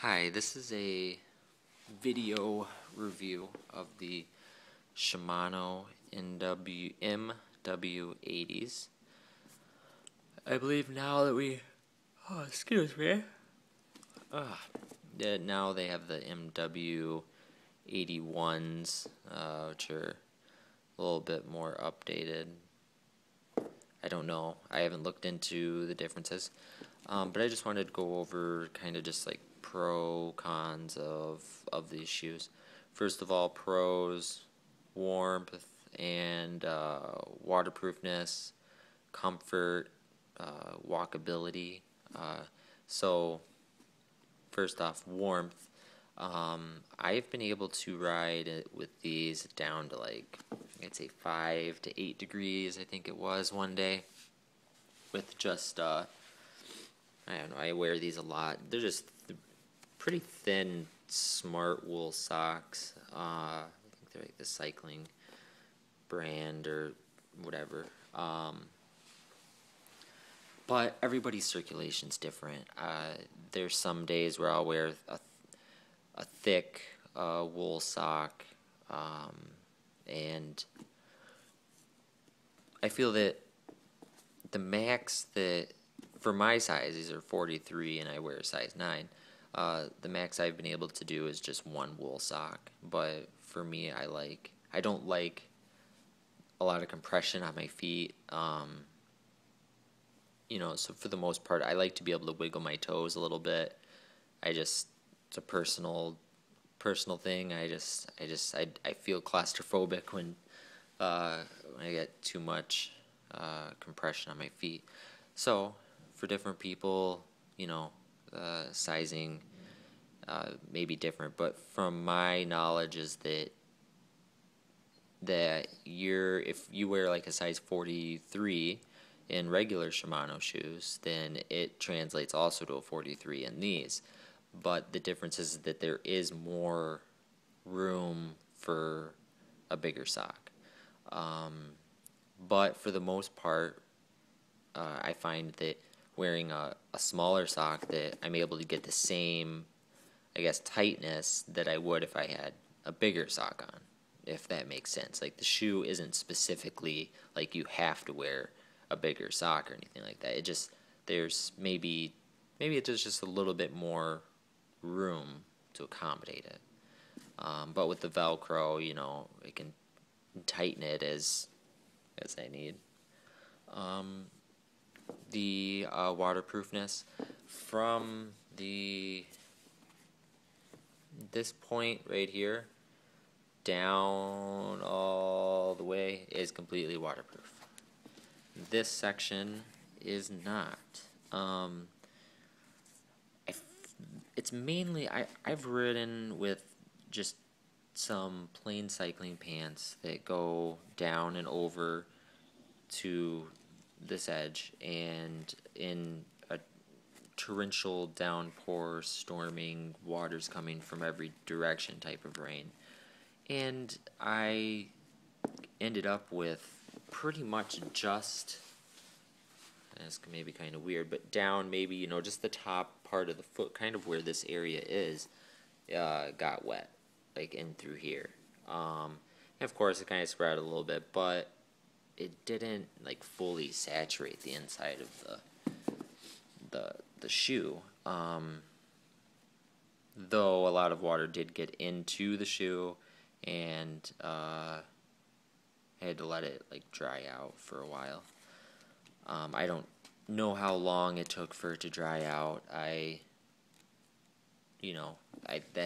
Hi, this is a video review of the Shimano mw80s. I believe now that excuse me. That now they have the mw81s, which are a little bit more updated. I don't know. I haven't looked into the differences. But I just wanted to go over kind of just like cons of these shoes. First of all, pros: warmth and waterproofness, comfort, walkability. So first off, warmth. I've been able to ride it with these down to like, I'd say 5 to 8 degrees, I think it was one day, with just I don't know, I wear these a lot. They're just pretty thin, smart wool socks. I think they're like the cycling brand or whatever. But everybody's circulation's different. There's some days where I'll wear a thick wool sock, and I feel that the max that, for my size, these are 43 and I wear a size 9, the max I've been able to do is just one wool sock. But for me, I don't like a lot of compression on my feet. So for the most part, I like to be able to wiggle my toes a little bit. It's a personal thing. I feel claustrophobic when I get too much compression on my feet. So for different people, sizing may be different, but from my knowledge is that if you wear like a size 43 in regular Shimano shoes, then it translates also to a 43 in these. But the difference is that there is more room for a bigger sock. But for the most part, I find that wearing a smaller sock, that I'm able to get the same, I guess, tightness that I would if I had a bigger sock on, if that makes sense. Like, the shoe isn't specifically like you have to wear a bigger sock or anything like that. There's maybe it's just a little bit more room to accommodate it. But with the Velcro, it can tighten it as I need. The waterproofness from this point right here down all the way is completely waterproof. This section is not. It's mainly, I've ridden with just some plain cycling pants that go down and over to this edge, and in a torrential downpour, storming, waters coming from every direction type of rain. And I ended up with pretty much just, it's maybe kind of weird, but down maybe, just the top part of the foot, kind of where this area is, got wet, like in through here. And of course it kind of spread a little bit, but it didn't like fully saturate the inside of the shoe. Though a lot of water did get into the shoe, and I had to let it like dry out for a while. I don't know how long it took for it to dry out. That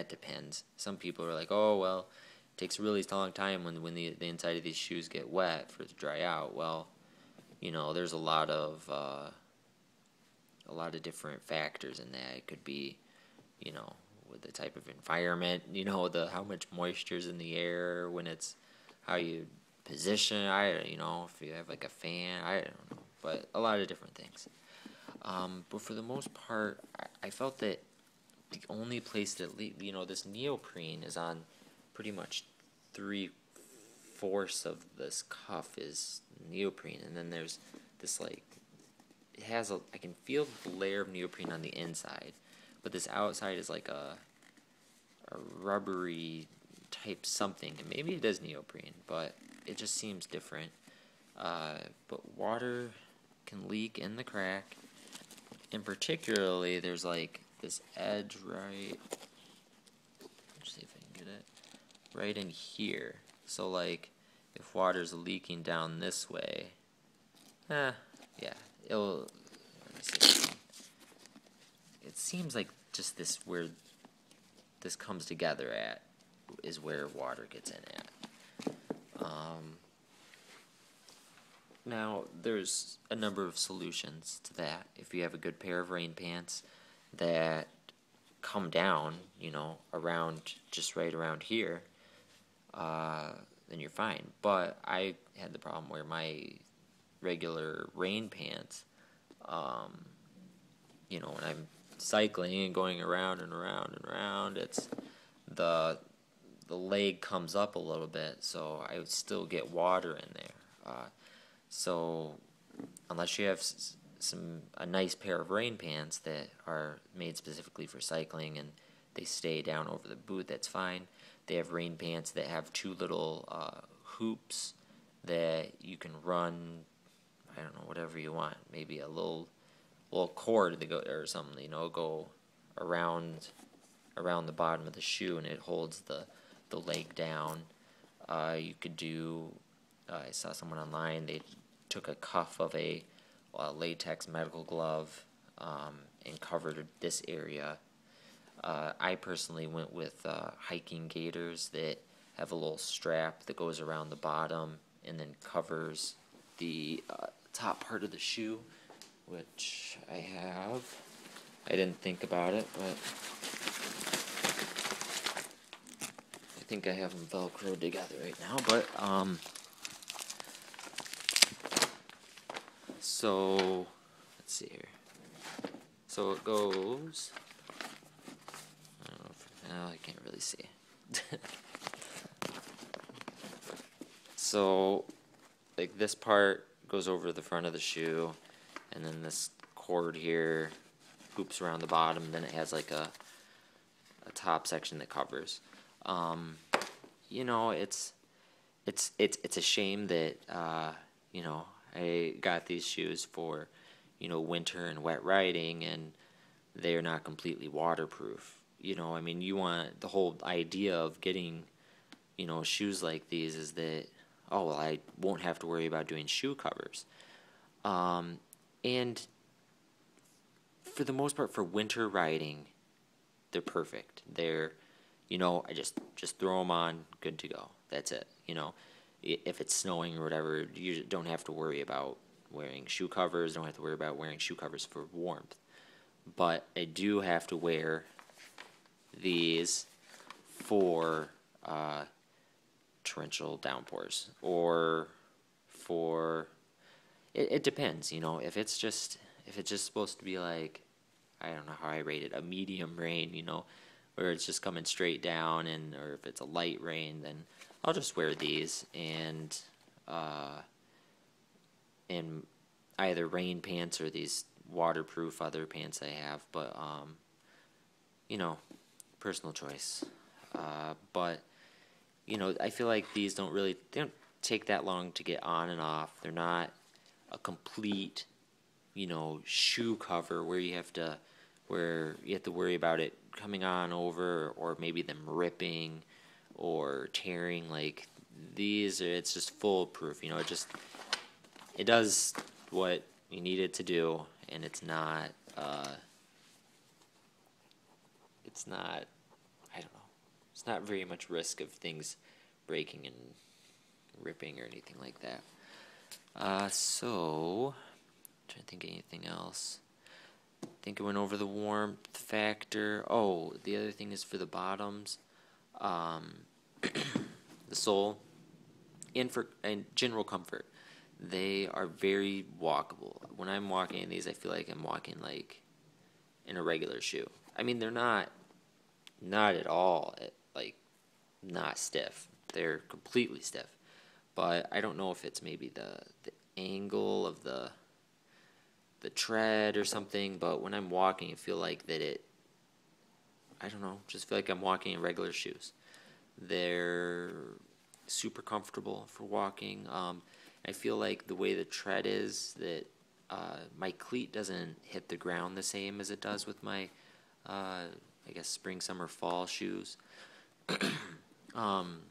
depends. Some people are like, oh well, it takes a really long time when the inside of these shoes get wet for it to dry out. Well, there's a lot of different factors in that. It could be, with the type of environment, how much moisture's in the air, when it's, how you position, if you have like a fan, I don't know, but a lot of different things. But for the most part, I felt that the only place that, this neoprene is on pretty much 3/4 of this cuff is neoprene, and then there's this like, I can feel the layer of neoprene on the inside, but this outside is like a rubbery type something, and maybe it is neoprene, but it just seems different. But water can leak in the crack, and particularly there's like this edge right, let's see if I can get it, right in here. So like if water's leaking down this way, yeah, it'll, let me see. It seems like just this, where this comes together at is where water gets in at. Now, there's a number of solutions to that. If you have a good pair of rain pants that come down, you know, around, just right around here, then you're fine. But I had the problem where my regular rain pants, you know, when I'm cycling and going around and around and around, it's the leg comes up a little bit, so I would still get water in there. So unless you have a nice pair of rain pants that are made specifically for cycling and they stay down over the boot, that's fine. They have rain pants that have two little hoops that you can run, I don't know, whatever you want, maybe a little cord that go, or something, you know, go around the bottom of the shoe, and it holds the leg down. You could do, I saw someone online, they took a cuff of a latex medical glove and covered this area. I personally went with hiking gaiters that have a little strap that goes around the bottom and then covers the top part of the shoe, which I have. I didn't think about it, but I think I have them velcroed together right now. But so let's see here. So it goes. I don't know if, no, I can't really see. So like this part goes over the front of the shoe, and then this cord here hoops around the bottom, and then it has like a top section that covers. You know, it's a shame that you know, I got these shoes for, you know, winter and wet riding, and they're not completely waterproof. You know, I mean, you want, the whole idea of getting, you know, shoes like these is that, oh, well, I won't have to worry about doing shoe covers. And for the most part, for winter riding, they're perfect. They're, you know, I just throw them on, good to go. That's it. You know, if it's snowing or whatever, you don't have to worry about wearing shoe covers. Don't have to worry about wearing shoe covers for warmth. But I do have to wear these for torrential downpours, or for it depends, you know. If it's just supposed to be like, I don't know how I rate it, a medium rain, you know, where it's just coming straight down, and or if it's a light rain, then I'll just wear these and either rain pants or these waterproof other pants I have. But you know, personal choice. But you know, I feel like these they don't take that long to get on and off. They're not a complete, you know, shoe cover where you have to worry about it coming on over, or maybe them ripping or tearing. Like these, it's just foolproof. You know, it does what you need it to do, and it's not I don't know. It's not very much risk of things breaking and ripping or anything like that. So, I'm trying to think of anything else. I think I went over the warmth factor. Oh, the other thing is for the bottoms, the sole, and general comfort. They are very walkable. When I'm walking in these, I feel like I'm walking like in a regular shoe. I mean, they're not at all, like, not stiff. They're completely stiff. But I don't know if it's maybe the angle of the tread or something, but when I'm walking, I feel like that I don't know, just feel like I'm walking in regular shoes. They're super comfortable for walking. I feel like the way the tread is, that my cleat doesn't hit the ground the same as it does with my, I guess, spring, summer, fall shoes. um,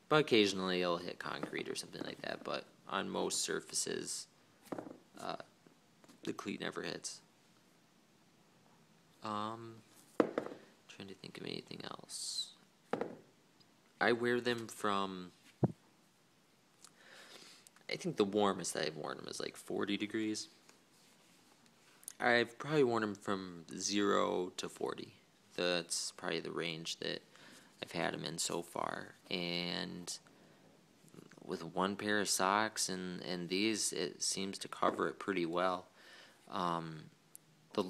but occasionally it'll hit concrete or something like that. But on most surfaces, the cleat never hits. Trying to think of anything else. I wear them from, I think the warmest I've worn them is like 40 degrees. I've probably worn them from 0 to 40. That's probably the range that I've had them in so far. And with one pair of socks and these, it seems to cover it pretty well. The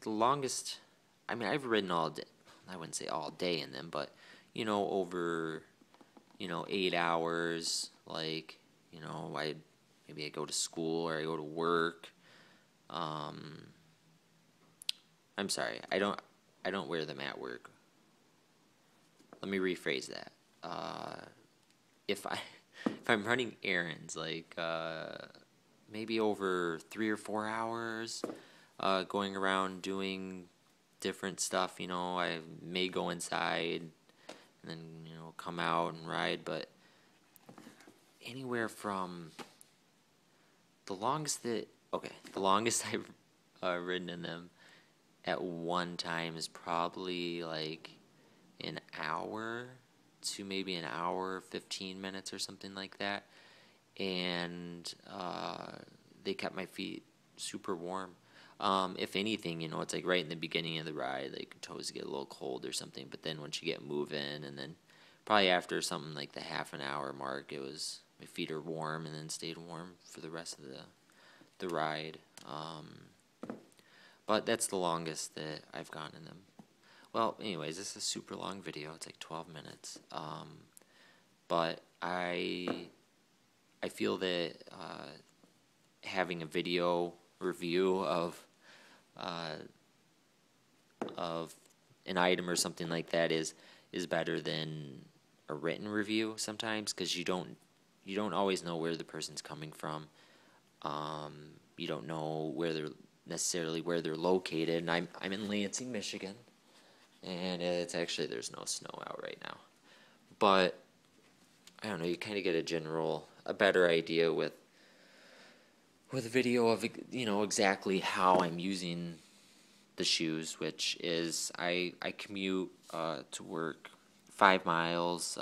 longest, I mean, I've ridden all day. I wouldn't say all day in them, but over 8 hours. Like, maybe I go to school or I go to work. I'm sorry, I don't wear them at work. Let me rephrase that. If I'm running errands, like maybe over 3 or 4 hours, going around doing different stuff, I may go inside and then come out and ride, but anywhere from the longest I've ridden in them at one time is probably like an hour to maybe an hour 15 minutes or something like that, and they kept my feet super warm. If anything, it's like right in the beginning of the ride, like toes get a little cold or something, but then once you get moving, and then probably after something like the half an hour mark, my feet are warm and then stayed warm for the rest of the ride. But that's the longest that I've gone in them. Well, anyways, this is a super long video. It's like 12 minutes. But I feel that having a video review of an item or something like that is better than a written review sometimes, because you don't always know where the person's coming from. You don't know necessarily where they're located. And I'm in Lansing, Michigan, and there's no snow out right now. But I don't know, you kind of get a better idea with a video of exactly how I'm using the shoes, which is I commute to work 5 miles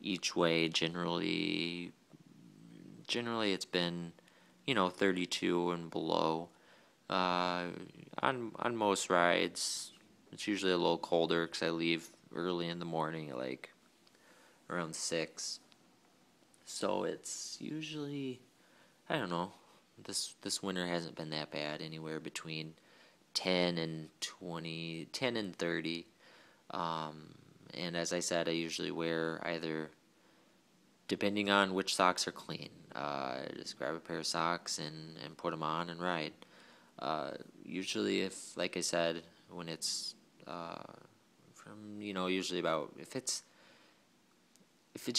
each way. Generally it's been 32 and below. On most rides, it's usually a little colder because I leave early in the morning, like around 6. So it's usually, I don't know, this winter hasn't been that bad, anywhere between 10 and 30. And as I said, I usually wear either, depending on which socks are clean, just grab a pair of socks and put them on and ride. Usually, if, like I said, when it's from usually about, if it's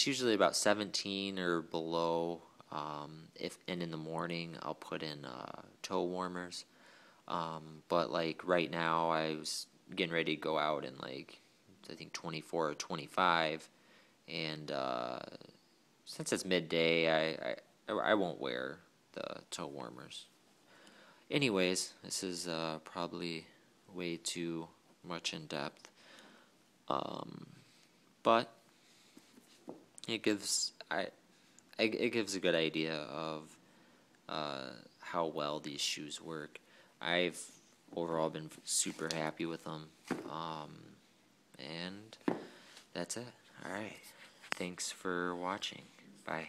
usually about 17 or below, and in the morning I'll put in toe warmers. But like right now, I was getting ready to go out in like I think 24 or 25, and since it's midday, I won't wear the toe warmers. Anyways, this is probably way too much in depth, but it gives it gives a good idea of how well these shoes work. I've overall been super happy with them, and that's it. All right, thanks for watching. Bye.